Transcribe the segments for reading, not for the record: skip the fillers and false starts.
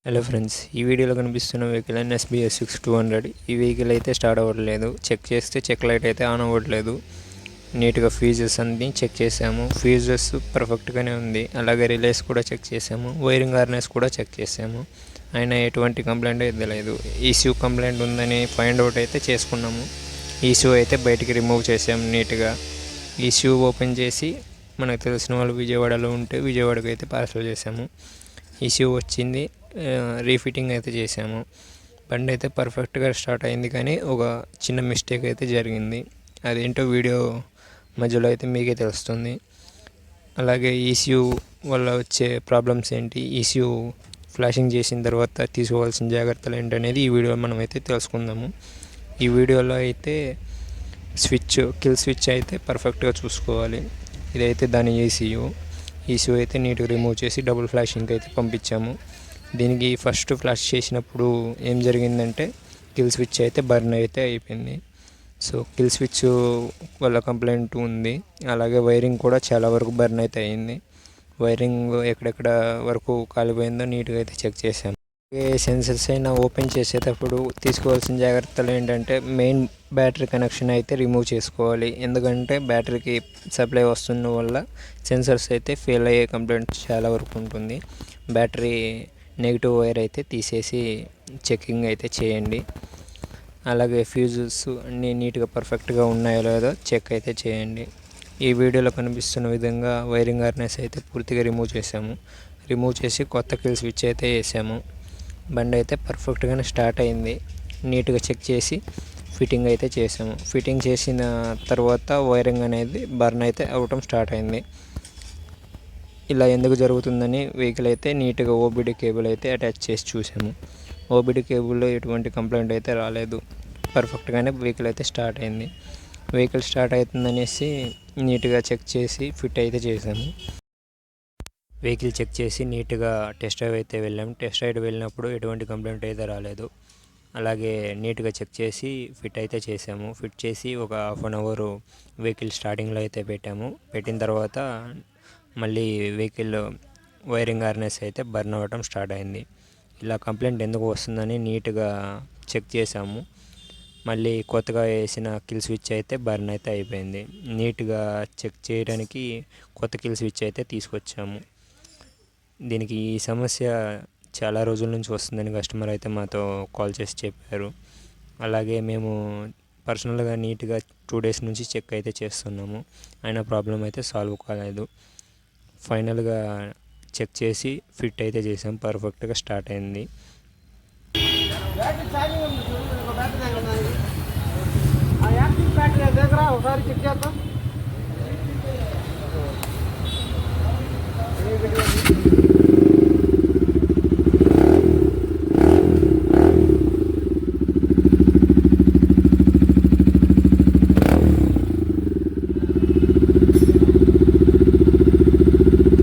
Hello friends, ఈ వీడియోలో కనిపిస్తున్న వెహికల్ ఎన్ఎస్బిఎస్ 6200. ఈ వెహికల్ అయితే స్టార్ట్ అవ్వట్లేదు. చెక్ చేస్తే చెక్ లైట్ అయితే ఆన్ అవ్వట్లేదు. నీట్గా ఫ్యూజెస్ అన్నీ చెక్ చేసాము. ఫ్యూజెస్ పర్ఫెక్ట్గానే ఉంది. అలాగే రిలేస్ కూడా చెక్ చేసాము. వైరింగ్ హార్నెస్ కూడా చెక్ చేసాము. అయినా ఎటువంటి కంప్లైంట్ అయితే లేదు. ఈసీయూ కంప్లైంట్ ఉందని ఫైండ్ అవుట్ అయితే చేసుకున్నాము. ఈసీయూ అయితే బయటికి రిమూవ్ చేసాము నీట్గా. ఈసీయూ ఓపెన్ చేసి మనకు తెలిసిన వాళ్ళు విజయవాడలో ఉంటే విజయవాడకు అయితే పార్సల్ చేసాము. ఈసీయూ వచ్చింది. రీఫిట్టింగ్ అయితే చేసాము. బండి అయితే పర్ఫెక్ట్గా స్టార్ట్ అయింది, కానీ ఒక చిన్న మిస్టేక్ అయితే జరిగింది. అదేంటో వీడియో మధ్యలో అయితే మీకే తెలుస్తుంది. అలాగే ఈసీయూ వల్ల వచ్చే ప్రాబ్లమ్స్ ఏంటి, ఈసీయూ ఫ్లాషింగ్ చేసిన తర్వాత తీసుకోవాల్సిన జాగ్రత్తలు ఏంటనేది ఈ వీడియో మనం అయితే తెలుసుకుందాము. ఈ వీడియోలో అయితే కిల్ స్విచ్ అయితే పర్ఫెక్ట్గా చూసుకోవాలి. ఇదైతే దాని ఈసీయూ అయితే నీట్గా రిమూవ్ చేసి డబుల్ ఫ్లాషింగ్కి అయితే పంపించాము. దీనికి ఫస్ట్ ఫ్లాష్ చేసినప్పుడు ఏం జరిగిందంటే కిల్ స్విచ్ అయితే బర్న్ అయితే అయిపోయింది. సో కిల్ స్విచ్ వల్ల కంప్లైంట్ ఉంది. అలాగే వైరింగ్ కూడా చాలా వరకు బర్న్ అయితే అయింది. వైరింగ్ ఎక్కడెక్కడ వరకు కాలిపోయిందో నీట్గా అయితే చెక్ చేసాము. సెన్సర్స్ అయినా ఓపెన్ చేసేటప్పుడు తీసుకోవాల్సిన జాగ్రత్తలు ఏంటంటే మెయిన్ బ్యాటరీ కనెక్షన్ అయితే రిమూవ్ చేసుకోవాలి. ఎందుకంటే బ్యాటరీకి సప్లై వస్తున్న వల్ల సెన్సర్స్ అయితే ఫెయిల్ అయ్యే కంప్లైంట్ చాలా వరకు ఉంటుంది. బ్యాటరీ నెగిటివ్ వైర్ అయితే తీసేసి చెకింగ్ అయితే చేయండి. అలాగే ఫ్యూజెస్ అన్నీ నీట్గా పర్ఫెక్ట్గా ఉన్నాయో లేదో చెక్ అయితే చేయండి. ఈ వీడియోలో కనిపిస్తున్న విధంగా వైరింగ్ హార్నెస్ అయితే పూర్తిగా రిమూవ్ చేసాము. రిమూవ్ చేసి కొత్త కిల్ స్విచ్ అయితే వేసాము. బండి అయితే పర్ఫెక్ట్గానే స్టార్ట్ అయింది. నీట్గా చెక్ చేసి ఫిట్టింగ్ అయితే చేసాము. ఫిట్టింగ్ చేసిన తర్వాత వైరింగ్ అనేది బర్న్ అయితే అవ్వటం స్టార్ట్ అయింది. ఇలా ఎందుకు జరుగుతుందని వెహికల్ అయితే నీట్గా ఓబిడి కేబుల్ అయితే అటాచ్ చేసి చూసాము. ఓబిడి కేబుల్లో ఎటువంటి కంప్లైంట్ అయితే రాలేదు. పర్ఫెక్ట్గానే వెహికల్ అయితే స్టార్ట్ అయింది. వెహికల్ స్టార్ట్ అవుతుందనేసి నీట్గా చెక్ చేసి ఫిట్ అయితే చేసాము. వెహికల్ చెక్ చేసి నీట్గా టెస్ట్ డ్రైవ్ అయితే వెళ్ళాము. టెస్ట్ డ్రైవ్ వెళ్ళినప్పుడు ఎటువంటి కంప్లైంట్ అయితే రాలేదు. అలాగే నీట్గా చెక్ చేసి ఫిట్ అయితే చేసాము. ఫిట్ చేసి ఒక ½ అవర్ వెహికల్ స్టార్టింగ్లో అయితే పెట్టాము. పెట్టిన తర్వాత మళ్ళీ వెహికల్ వైరింగ్ హార్నెస్ అయితే బర్న్ అవ్వటం స్టార్ట్ అయింది. ఇలా కంప్లైంట్ ఎందుకు వస్తుందని నీట్గా చెక్ చేసాము. మళ్ళీ కొత్తగా వేసిన కిల్ స్విచ్ అయితే బర్న్ అయితే అయిపోయింది. నీట్గా చెక్ చేయడానికి కొత్త కిల్ స్విచ్ అయితే తీసుకొచ్చాము. దీనికి ఈ సమస్య చాలా రోజుల నుంచి వస్తుందని కస్టమర్ అయితే మాతో కాల్ చేసి చెప్పారు. అలాగే మేము పర్సనల్గా నీట్గా 2 days నుంచి చెక్ అయితే చేస్తున్నాము. అయినా ప్రాబ్లం అయితే సాల్వ్ కాలేదు. ఫైనల్గా చెక్ చేసి ఫిట్ అయితే చేసాం. పర్ఫెక్ట్గా స్టార్ట్ అయింది.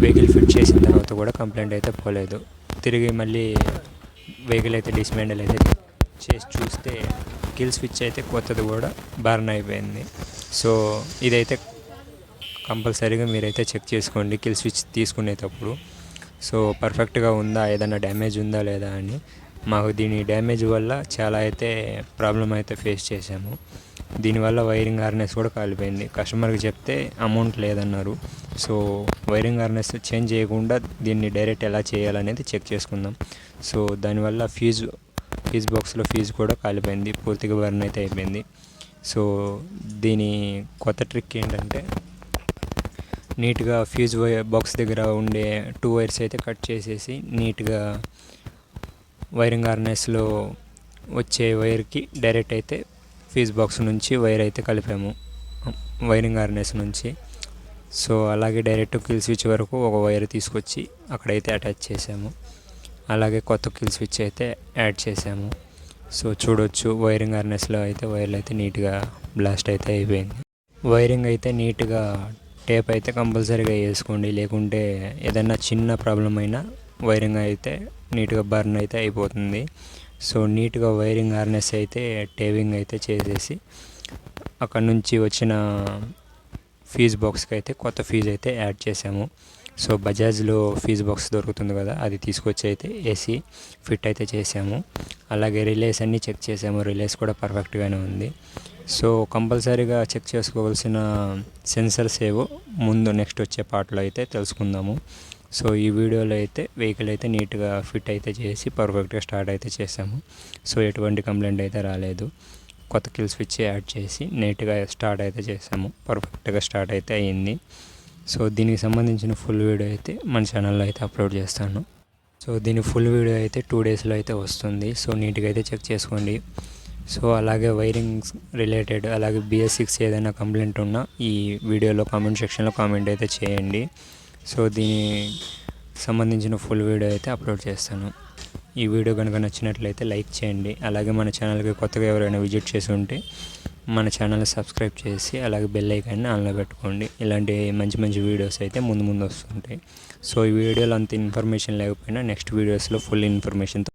వెహికల్ ఫిట్ చేసిన తర్వాత కూడా కంప్లైంట్ అయితే పోలేదు. తిరిగి మళ్ళీ వెహికల్ అయితే డిస్మాండిల్ అయితే చేసి చూస్తే కిల్ స్విచ్ అయితే కొత్తది కూడా బర్న్ అయిపోయింది. సో ఇదైతే కంపల్సరీగా మీరైతే చెక్ చేసుకోండి కిల్ స్విచ్ తీసుకునేటప్పుడు. సో పర్ఫెక్ట్గా ఉందా, ఏదైనా డ్యామేజ్ ఉందా లేదా అని. మాకు దీని డ్యామేజ్ వల్ల చాలా అయితే ప్రాబ్లం అయితే ఫేస్ చేసాము. దీనివల్ల వైరింగ్ హార్నెస్ కూడా కాలిపోయింది. కస్టమర్కి చెప్తే అమౌంట్ లేదన్నారు. సో వైరింగ్ హార్నెస్ చేంజ్ చేయకుండా దీన్ని డైరెక్ట్ ఎలా చేయాలనేది చెక్ చేసుకుందాం. సో దానివల్ల ఫ్యూజ్ బాక్స్లో ఫ్యూజ్ కూడా కాలిపోయింది. పూర్తిగా బర్న్ అయితే అయిపోయింది. సో దీని కొత్త ట్రిక్ ఏంటంటే నీట్గా ఫ్యూజ్ బాక్స్ దగ్గర ఉండే 2 వైర్స్ అయితే కట్ చేసేసి నీట్గా వైరింగ్ హార్నెస్లో వచ్చే వైర్కి డైరెక్ట్ అయితే ఫ్యూజ్ బాక్స్ నుంచి వైర్ అయితే కలిపాము వైరింగ్ హార్నెస్ నుంచి. సో అలాగే డైరెక్ట్ కిల్ స్విచ్ వరకు ఒక వైర్ తీసుకొచ్చి అక్కడైతే అటాచ్ చేసాము. అలాగే కొత్త కిల్ స్విచ్ అయితే యాడ్ చేసాము. సో చూడొచ్చు వైరింగ్ హార్నెస్లో అయితే వైర్లు అయితే నీట్గా బ్లాస్ట్ అయితే అయిపోయింది. వైరింగ్ అయితే నీట్గా టేప్ అయితే కంపల్సరీగా వేసుకోండి. లేకుంటే ఏదైనా చిన్న ప్రాబ్లం అయినా వైరింగ్ అయితే నీట్గా బర్న్ అయితే అయిపోతుంది. సో నీట్గా వైరింగ్ హార్నెస్ అయితే టేవింగ్ అయితే చేసేసి అక్కడ నుంచి వచ్చిన ఫ్యూజ్ బాక్స్కి అయితే కొత్త ఫ్యూజ్ అయితే యాడ్ చేసాము. సో బజాజ్లో ఫీజ్ బాక్స్ దొరుకుతుంది కదా, అది తీసుకొచ్చి అయితే వేసి ఫిట్ అయితే చేసాము. అలాగే రిలేస్ అన్నీ చెక్ చేసాము, రిలేస్ కూడా పర్ఫెక్ట్గానే ఉంది. సో కంపల్సరీగా చెక్ చేసుకోవాల్సిన సెన్సర్స్ ఏవో ముందు నెక్స్ట్ వచ్చే పార్ట్లో అయితే తెలుసుకుందాము. సో ఈ వీడియోలో అయితే వెహికల్ అయితే నీట్గా ఫిట్ అయితే చేసి పర్ఫెక్ట్గా స్టార్ట్ అయితే చేసాము. సో ఎటువంటి కంప్లైంట్ అయితే రాలేదు. కొత్త కిల్ స్విచ్ యాడ్ చేసి నీట్గా స్టార్ట్ అయితే చేసాము. పర్ఫెక్ట్గా స్టార్ట్ అయితే అయ్యింది. సో దీనికి సంబంధించిన ఫుల్ వీడియో అయితే మన ఛానల్లో అయితే అప్లోడ్ చేస్తాను. సో దీని ఫుల్ వీడియో అయితే 2 డేస్లో అయితే వస్తుంది. సో నీట్గా అయితే చెక్ చేసుకోండి. సో అలాగే వైరింగ్ రిలేటెడ్ అలాగే BS6 ఏదైనా కంప్లైంట్ ఉన్నా ఈ వీడియోలో కామెంట్ సెక్షన్లో కామెంట్ అయితే చేయండి. సో దీని సంబంధించిన ఫుల్ వీడియో అయితే అప్లోడ్ చేస్తాను. ఈ వీడియో కనుక నచ్చినట్లయితే లైక్ చేయండి. అలాగే మన ఛానల్కి కొత్తగా ఎవరైనా విజిట్ చేసి ఉంటే మన ఛానల్ని సబ్స్క్రైబ్ చేసి అలాగే బెల్ ఐకాన్ని ఆన్లో పెట్టుకోండి. ఇలాంటి మంచి మంచి వీడియోస్ అయితే ముందు వస్తుంటాయి. సో ఈ వీడియోలో అంత ఇన్ఫర్మేషన్ లేకపోయినా నెక్స్ట్ వీడియోస్లో ఫుల్ ఇన్ఫర్మేషన్తో